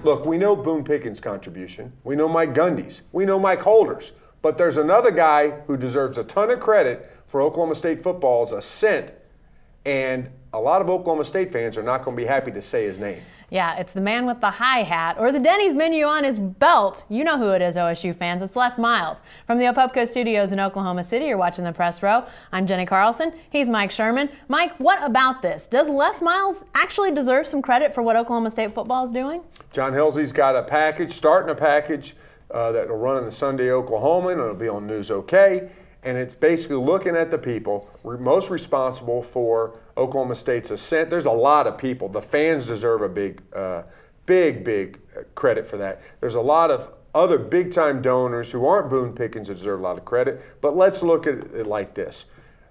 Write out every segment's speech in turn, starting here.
Look, we know Boone Pickens' contribution. We know Mike Gundy's. We know Mike Holder's. But there's another guy who deserves a ton of credit for Oklahoma State football's ascent, and a lot of Oklahoma State fans are not going to be happy to say his name. Yeah, it's the man with the high hat or the Denny's menu on his belt. You know who it is, OSU fans. It's Les Miles. From the Opupco Studios in Oklahoma City, you're watching the Press Row. I'm Jenny Carlson. He's Mike Sherman. Mike, what about this? Does Les Miles actually deserve some credit for what Oklahoma State football is doing? John Helsley's got a package, starting a package that will run in the Sunday Oklahoman, and it'll be on News OK. And it's basically looking at the people most responsible for Oklahoma State's ascent. There's a lot of people. The fans deserve a big credit for that. There's a lot of other big-time donors who aren't Boone Pickens that deserve a lot of credit. But let's look at it like this.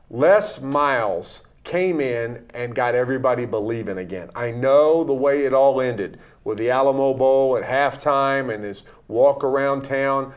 Les Miles came in and got everybody believing again. I know the way it all ended with the Alamo Bowl at halftime and his walk around town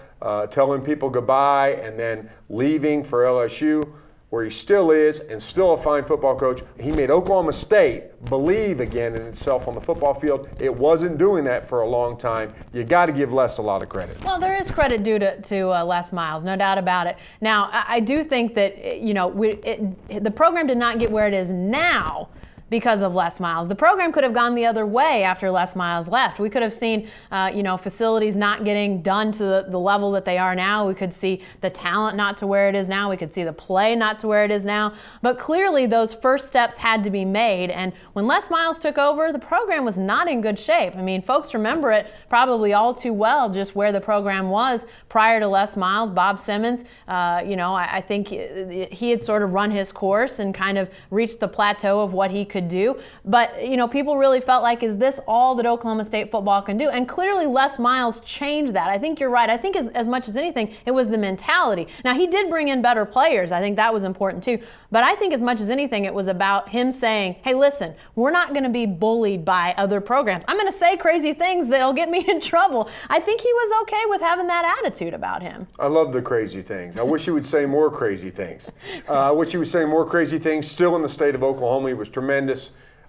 telling people goodbye and then leaving for LSU, where he still is and still a fine football coach. He made Oklahoma State believe again in itself on the football field. It wasn't doing that for a long time. You got to give Les a lot of credit. Well, there is credit due to Les Miles, no doubt about it. Now, I do think that the program did not get where it is now because of Les Miles. The program could have gone the other way after Les Miles left. We could have seen, facilities not getting done to the level that they are now. We could see the talent not to where it is now. We could see the play not to where it is now. But clearly, those first steps had to be made. And when Les Miles took over, the program was not in good shape. I mean, folks remember it probably all too well, just where the program was prior to Les Miles. Bob Simmons, I think he had sort of run his course and kind of reached the plateau of what he could do. But, people really felt like, is this all that Oklahoma State football can do? And clearly Les Miles changed that. I think you're right. I think as much as anything, it was the mentality. Now, he did bring in better players. I think that was important too. But I think as much as anything, it was about him saying, hey, listen, we're not going to be bullied by other programs. I'm going to say crazy things that'll get me in trouble. I think he was okay with having that attitude about him. I love the crazy things. I wish he would say more crazy things. I wish he would say more crazy things. Still in the state of Oklahoma, he was tremendous.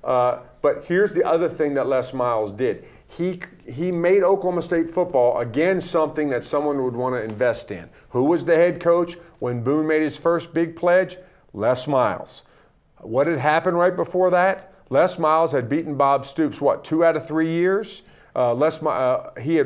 But here's the other thing that Les Miles did. He made Oklahoma State football, again, something that someone would want to invest in. Who was the head coach when Boone made his first big pledge? Les Miles. What had happened right before that? Les Miles had beaten Bob Stoops, 2 out of 3 years? Bob had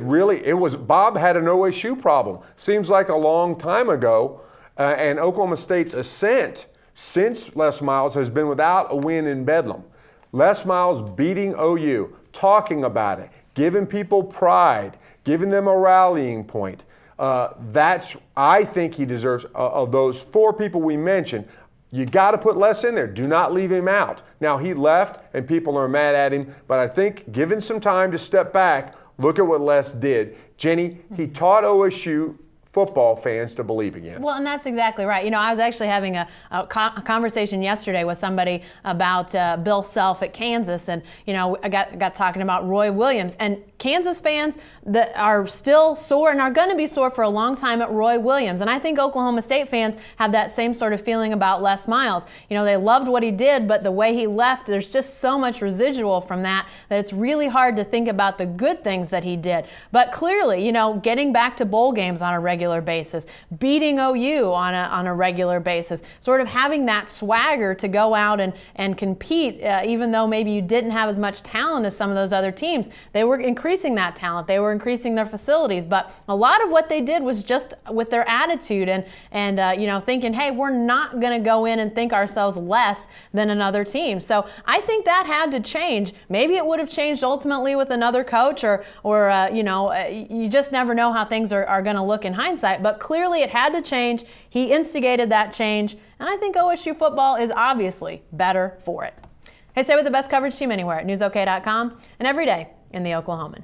an OSU problem. Seems like a long time ago. And Oklahoma State's ascent since Les Miles has been without a win in Bedlam. Les Miles beating OU, talking about it, giving people pride, giving them a rallying point. I think he deserves, of those 4 people we mentioned, you got to put Les in there. Do not leave him out. Now, he left and people are mad at him, but I think given some time to step back, look at what Les did. Jenny, he taught OSU football fans to believe again. Well, and that's exactly right. I was actually having a conversation yesterday with somebody about Bill Self at Kansas, and I got talking about Roy Williams, and Kansas fans that are still sore and are going to be sore for a long time at Roy Williams. And I think Oklahoma State fans have that same sort of feeling about Les Miles. They loved what he did, but the way he left, there's just so much residual from that it's really hard to think about the good things that he did. But clearly, getting back to bowl games on a regular basis, beating OU on a regular basis, sort of having that swagger to go out and compete, even though maybe you didn't have as much talent as some of those other teams. They were increasing that talent. They were increasing their facilities. But a lot of what they did was just with their attitude and thinking, hey, we're not going to go in and think ourselves less than another team. So I think that had to change. Maybe it would have changed ultimately with another coach or you just never know how things are going to look in hindsight. But clearly it had to change. He instigated that change. And I think OSU football is obviously better for it. Hey, stay with the best coverage team anywhere at newsok.com and every day in the Oklahoman.